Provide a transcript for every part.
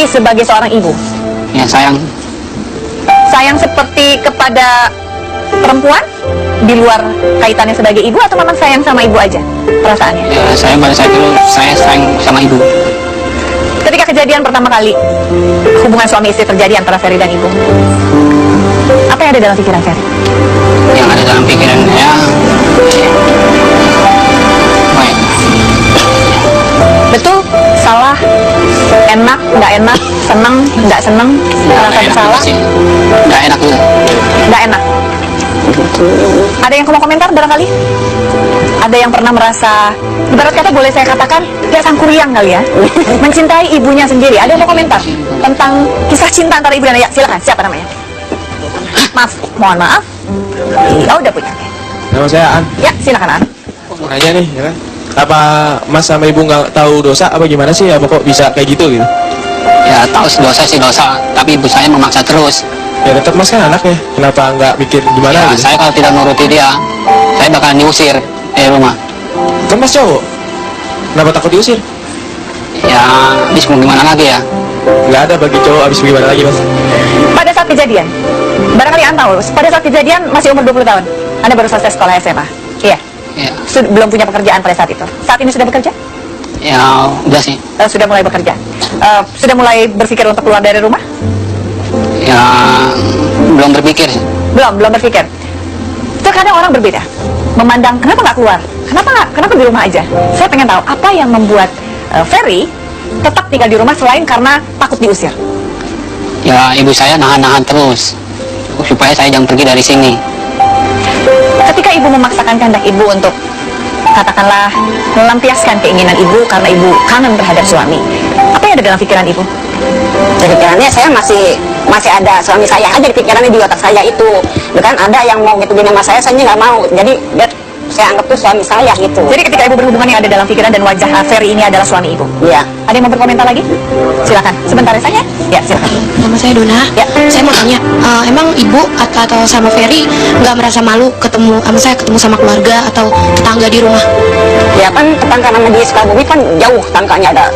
sebagai seorang ibu? Ya sayang. Sayang seperti kepada perempuan di luar kaitannya sebagai ibu, atau memang sayang sama ibu aja perasaannya? Ya sayang pada saat itu saya sayang sama ibu. Ketika kejadian pertama kali hubungan suami istri terjadi antara Ferry dan ibu, apa yang ada dalam pikiran Ferry? Yang ada dalam pikiran ya, baik. Betul, salah, enak, nggak enak, seneng, nggak seneng, merasa bersalah, Nggak enak juga. nggak enak. Ada yang mau komentar barangkali? Ada yang pernah merasa, ibarat kata boleh saya katakan, ya sangkuriang kali ya, mencintai ibunya sendiri. Ada yang mau komentar tentang kisah cinta antara ibu dan ayah? Silakan, siapa namanya? Maaf, mohon maaf. Oh, udah punya. Nama saya An. Ya, silakan An. Mau nanya nih, ya kan? Apa Mas sama Ibu nggak tahu dosa apa gimana sih? Apa kok bisa kayak gitu gitu? Ya tahu dosa sih dosa, tapi ibu saya memaksa terus. Ya tetap Mas kan anaknya, kenapa nggak pikir gimana Ya, gitu? saya kalau tidak nuruti dia, saya bakalan diusir dari rumah. Kan Mas cowok, kenapa takut diusir? Ya, habis mau gimana lagi ya? Nggak ada bagi cowok habis gimana lagi Mas? Pada saat kejadian, barangkali Anda tahu, pada saat kejadian masih umur 20 tahun. Anda baru selesai sekolah SMA. Iya. Ya, Belum punya pekerjaan pada saat itu. Saat ini sudah bekerja? ya udah sih. Sudah mulai bekerja. Sudah mulai berpikir untuk keluar dari rumah? Ya belum berpikir sih. Belum berpikir. Terkadang orang berbeda. Memandang, kenapa nggak keluar? Kenapa di rumah aja? Saya pengen tahu, apa yang membuat Ferry tetap tinggal di rumah selain karena takut diusir? Ya ibu saya nahan-nahan terus supaya saya jangan pergi dari sini. Ketika ibu memaksakan kehendak ibu untuk, katakanlah, melampiaskan keinginan ibu karena ibu kangen terhadap suami, apa yang ada dalam pikiran ibu? Di pikirannya saya masih ada suami saya aja di pikirannya, di otak saya itu. Bukan ada yang mau gitu sama saya nggak mau. Jadi saya anggap tuh suami saya gitu. Jadi ketika ibu berhubungan, yang ada dalam pikiran dan wajah Ferry ini adalah suami ibu? Iya. Ada yang mau berkomentar lagi? Silakan. Sebentar ya saya. Ya, silakan. Nama saya Dona. Ya. Saya mau tanya, emang ibu atau sama Ferry nggak merasa malu ketemu sama keluarga atau tetangga di rumah? Ya kan tetangga nama di Sukabumi kan jauh, tetangganya ada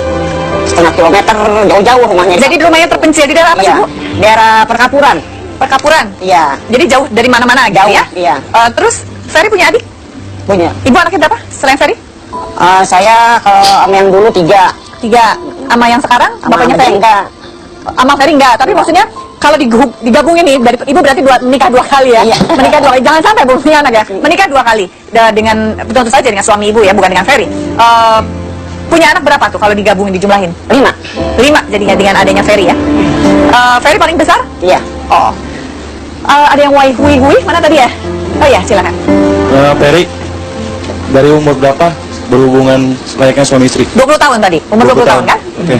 setengah kilometer, jauh-jauh rumahnya. Jadi rumahnya terpencil di daerah apa sih, Iya, Bu? daerah Perkapuran. Perkapuran? Iya. Jadi jauh dari mana-mana gitu Jauh, ya? iya. Terus Ferry punya adik? Punya. Ibu anaknya berapa selain Ferry? Saya kalau sama yang dulu 3. 3. Sama yang sekarang? Sama Bapaknya yang Ferry? enggak. Sama Ferry enggak, tapi maksudnya kalau digabungin nih, dari ibu berarti menikah 2 kali ya? Iya. Menikah 2 kali, jangan sampai belum punya anak ya? Menikah 2 kali, dengan tentu saja dengan suami ibu ya, bukan dengan Ferry. Punya anak berapa tuh kalau digabungin, dijumlahin? 5. 5 jadinya dengan adanya Ferry ya? Ferry paling besar? Iya. Oh. Ada yang hui mana tadi ya? Oh ya, silakan. Ferry, dari umur berapa berhubungan layaknya suami istri? 20 tahun tadi, umur 20 tahun kan? Oke.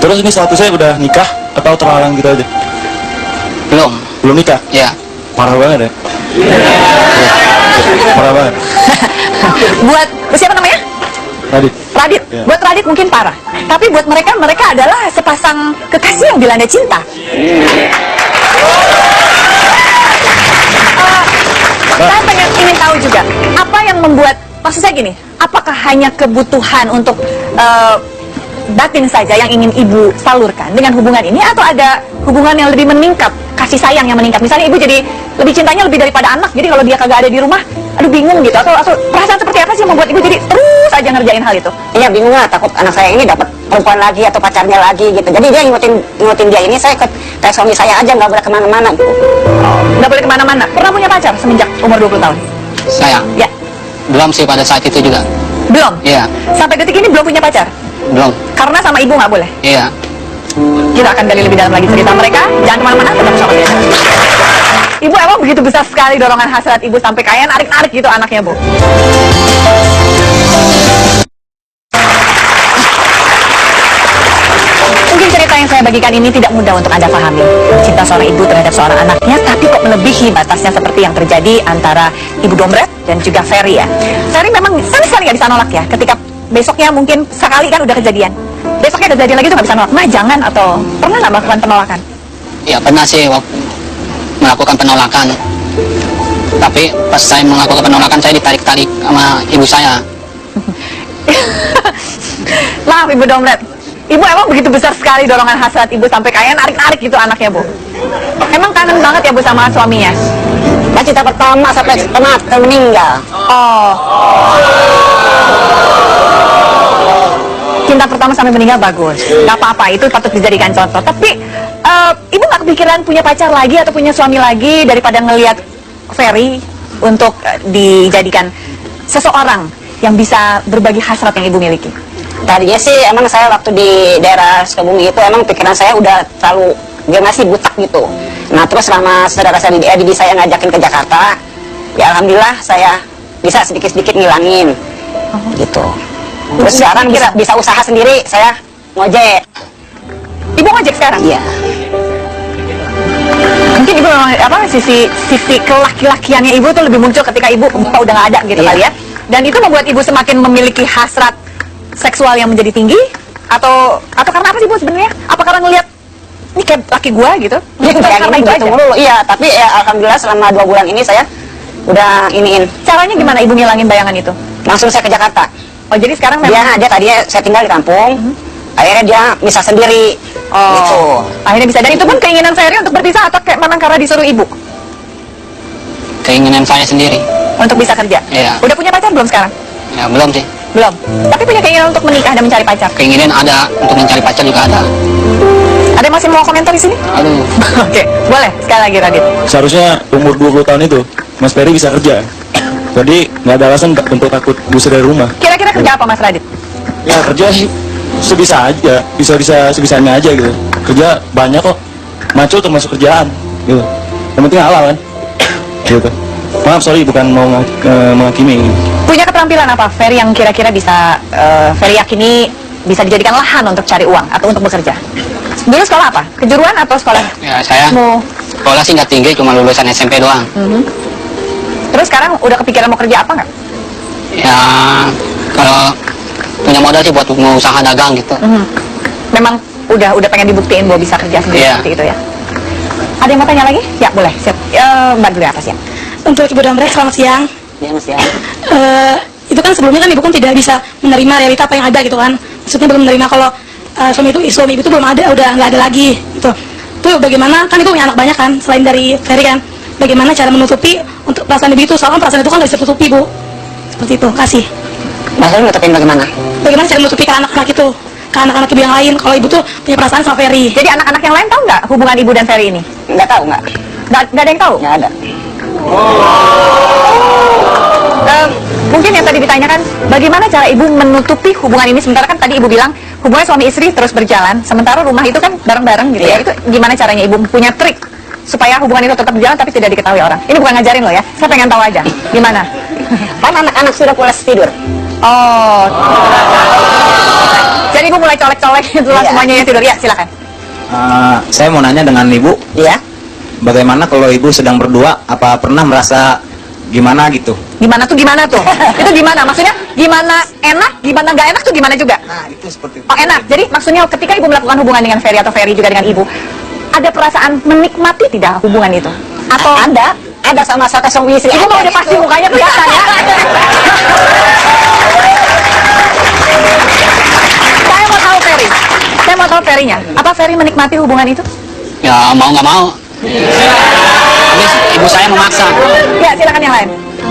Terus ini statusnya udah nikah atau terlarang gitu aja? Belum nikah? Ya. Parah banget ya? Parah banget. Buat siapa namanya? Radit. Radit. Ya. Buat Radit mungkin parah, tapi buat mereka adalah sepasang kekasih yang dilanda cinta. Saya ingin tahu juga, apa yang membuat, maksud saya gini, apakah hanya kebutuhan untuk batin saja yang ingin ibu salurkan dengan hubungan ini, atau ada hubungan yang lebih meningkat, kasih sayang yang meningkat? Misalnya ibu jadi lebih cintanya lebih daripada anak, jadi kalau dia kagak ada di rumah, aduh bingung gitu, atau perasaan seperti apa sih yang membuat ibu jadi terus aja ngerjain hal itu? Iya, bingung lah, takut anak saya ini dapat perempuan lagi atau pacarnya lagi gitu. Jadi dia ngutin dia ini, saya ikut kayak suami saya aja, nggak boleh kemana-mana gitu. Nggak boleh kemana-mana. Pernah punya pacar semenjak umur 20 tahun? Saya Ya. belum sih pada saat itu juga. Belum? Iya. Sampai detik ini belum punya pacar? Belum. Karena sama ibu nggak boleh? Iya. Kita akan gali lebih dalam lagi cerita mereka. Jangan kemana-mana, tetap bersama saya. Ibu emang begitu besar sekali dorongan hasrat ibu sampai kayak narik-narik gitu anaknya, Bu. Mungkin cerita yang saya bagikan ini tidak mudah untuk Anda pahami. Cinta seorang ibu terhadap seorang anaknya, tapi kok melebihi batasnya seperti yang terjadi antara Ibu Dombret dan juga Ferry ya. Ferry memang sama sekali nggak bisa nolak ya. Ketika besoknya mungkin sekali kan udah kejadian. Besoknya ada kejadian lagi tuh nggak bisa nolak. Mah jangan, atau pernah nggak melakukan penolakan? Ya pernah sih melakukan penolakan. Tapi pas saya melakukan penolakan, saya ditarik-tarik sama ibu saya. Maaf Ibu Dombret, Ibu emang begitu besar sekali dorongan hasrat ibu sampai kayak narik-narik gitu anaknya, Bu. Emang kangen banget ya, Bu, sama suaminya? Nah, cinta pertama sampai meninggal. Oh. Cinta pertama sampai meninggal bagus. Gak apa-apa, itu patut dijadikan contoh. Tapi ibu gak kepikiran punya pacar lagi atau punya suami lagi daripada ngelihat Ferry untuk dijadikan seseorang yang bisa berbagi hasrat yang ibu miliki? Tadinya sih emang saya waktu di daerah Sukabumi itu emang pikiran saya udah terlalu gimana sih, butak gitu. Nah terus selama saudara saya Didi saya ngajakin ke Jakarta, ya alhamdulillah saya bisa sedikit-sedikit ngilangin gitu. Terus sekarang bisa usaha sendiri, saya ngojek. Ibu ngojek sekarang? Iya. Mungkin ibu memang sisi kelaki-lakiannya ibu tuh lebih muncul ketika ibu udah nggak ada gitu kali ya. Dan itu membuat ibu semakin memiliki hasrat seksual yang menjadi tinggi, atau karena apa sih, Bu, sebenarnya? Apa karena ngelihat ini kayak laki gua gitu? Karena itu aja. Iya, tapi ya alhamdulillah selama 2 bulan ini saya udah iniin. Caranya gimana ibu ngilangin bayangan itu? Langsung saya ke Jakarta. Oh, jadi sekarang memang Dia tadinya saya tinggal di kampung, akhirnya dia misah sendiri. Gitu. Akhirnya bisa. Dan itu pun keinginan Ferry untuk berpisah atau kayak memang karena disuruh ibu Keinginan saya sendiri. untuk bisa kerja? Iya. Udah punya pacar belum sekarang? Ya belum sih. Belum. Tapi punya keinginan untuk menikah dan mencari pacar. Keinginan ada, untuk mencari pacar juga ada. Ada yang masih mau komentar di sini? Aduh. Oke, boleh. Sekali lagi, Radit. Seharusnya umur 20 tahun itu Mas Ferry bisa kerja. Jadi nggak ada alasan untuk takut diusir dari rumah. Kira-kira kerja apa, Mas Radit? Ya kerja sih sebisa aja, bisa sebisanya aja gitu. Kerja banyak kok, maco termasuk kerjaan gitu. Yang penting halal kan, gitu. Maaf sorry bukan mau menghakimi. Punya keterampilan apa Ferry yang kira-kira bisa Ferry yakini bisa dijadikan lahan untuk cari uang atau untuk bekerja? Dulu sekolah apa? Kejuruan atau sekolah? Ya saya Mau. sekolah sih nggak tinggi, cuma lulusan SMP doang. Terus sekarang udah kepikiran mau kerja apa nggak? Ya kalau punya modal sih buat mau usaha dagang gitu. Memang udah pengen dibuktiin bahwa bisa kerja sendiri Iya. seperti itu ya. Ada yang mau tanya lagi? Ya boleh. Siap. Mbak dulu atas ya. Untuk Ibu Damret, selamat siang. Ya Mas ya. Itu kan sebelumnya kan ibu kan tidak bisa menerima realita apa yang ada gitu kan. Maksudnya belum menerima kalau suami ibu itu belum ada, udah nggak ada lagi gitu. Itu bagaimana, kan ibu punya anak banyak kan selain dari Ferry kan, bagaimana cara menutupi untuk perasaan ibu itu, soalnya perasaan itu kan nggak bisa tutupi, Bu, seperti itu. Kasih Maksudnya nutupin bagaimana? bagaimana cara menutupi ke anak-anak itu, ke anak-anak ibu yang lain kalau ibu tuh punya perasaan sama Ferry. Jadi anak-anak yang lain tahu nggak hubungan ibu dan Ferry ini? Nggak tahu nggak? Nggak ada yang tahu? Nggak ada. Mungkin yang tadi ditanyakan, bagaimana cara ibu menutupi hubungan ini? Sementara kan tadi ibu bilang hubungan suami istri terus berjalan, sementara rumah itu kan bareng-bareng gitu ya. Itu gimana caranya ibu punya trik supaya hubungan itu tetap berjalan tapi tidak diketahui orang? Ini bukan ngajarin loh ya, saya pengen tahu aja. Gimana? Kan anak-anak sudah pulas tidur. Oh. Jadi ibu mulai colek-colek setelah Iya. semuanya yang tidur. Ya, silakan. Saya mau nanya dengan Ibu, Iya. bagaimana kalau Ibu sedang berdua, apa pernah merasa gimana gitu? Gimana tuh? Itu gimana? Maksudnya gimana enak, gimana nggak enak tuh gimana juga? Nah, itu seperti itu. Oh, enak. Jadi maksudnya ketika ibu melakukan hubungan dengan Ferry atau Ferry juga dengan ibu, ada perasaan menikmati tidak hubungan itu? Atau Ada sama suami istri. ibu mau udah pasti mukanya kelihatan ya? Saya mau tahu Ferry-nya. Apa Ferry menikmati hubungan itu? Ya mau nggak mau. Tapi ibu saya memaksa. Ya, silakan yang lain.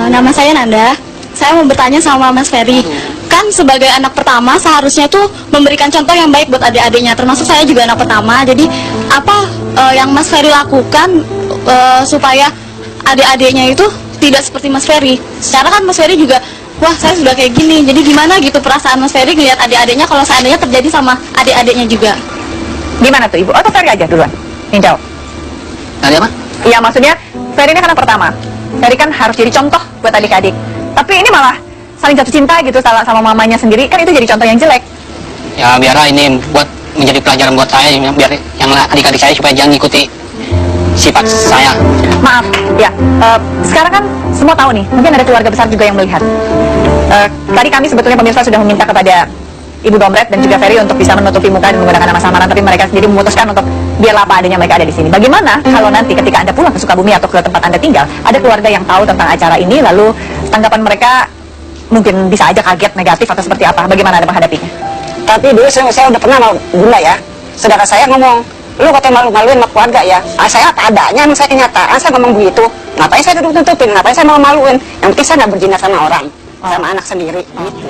Nama saya Nanda. Saya mau bertanya sama Mas Ferry. Kan sebagai anak pertama seharusnya tuh memberikan contoh yang baik buat adik-adiknya. Termasuk saya juga anak pertama. Jadi apa yang Mas Ferry lakukan supaya adik-adiknya itu tidak seperti Mas Ferry? Secara kan Mas Ferry juga, wah saya sudah kayak gini. Jadi gimana gitu perasaan Mas Ferry ngeliat adik-adiknya kalau seandainya terjadi sama adik-adiknya juga? Gimana tuh ibu? Atau Ferry aja duluan? Yang jawab. Tadi apa? Iya, maksudnya Ferry ini kan anak pertama. Ferry kan harus jadi contoh buat adik-adik. Tapi ini malah saling jatuh cinta gitu sama mamanya sendiri. Kan itu jadi contoh yang jelek. Ya biar ini buat menjadi pelajaran buat saya, biar yang adik-adik saya supaya jangan ikuti sifat saya. Maaf, ya. Sekarang kan semua tahu nih. Mungkin ada keluarga besar juga yang melihat. Tadi kami sebetulnya pemirsa sudah meminta kepada Ibu Domret dan juga Ferry untuk bisa menutupi muka dan menggunakan nama samaran, tapi mereka sendiri memutuskan untuk biarlah apa adanya mereka ada di sini. Bagaimana kalau nanti ketika Anda pulang ke Sukabumi atau ke tempat Anda tinggal, ada keluarga yang tahu tentang acara ini, lalu tanggapan mereka mungkin bisa aja kaget, negatif atau seperti apa? Bagaimana Anda menghadapinya? Tapi dulu saya udah pernah sama bunda ya, saudara saya ngomong, lu katanya malu-maluin sama keluarga ya. Saya apa adanya, emang saya kenyataan, saya ngomong begitu. Ngapain saya tutup-tutupin, ngapain saya malu-maluin. Yang penting saya nggak berzina sama orang, sama anak sendiri gitu.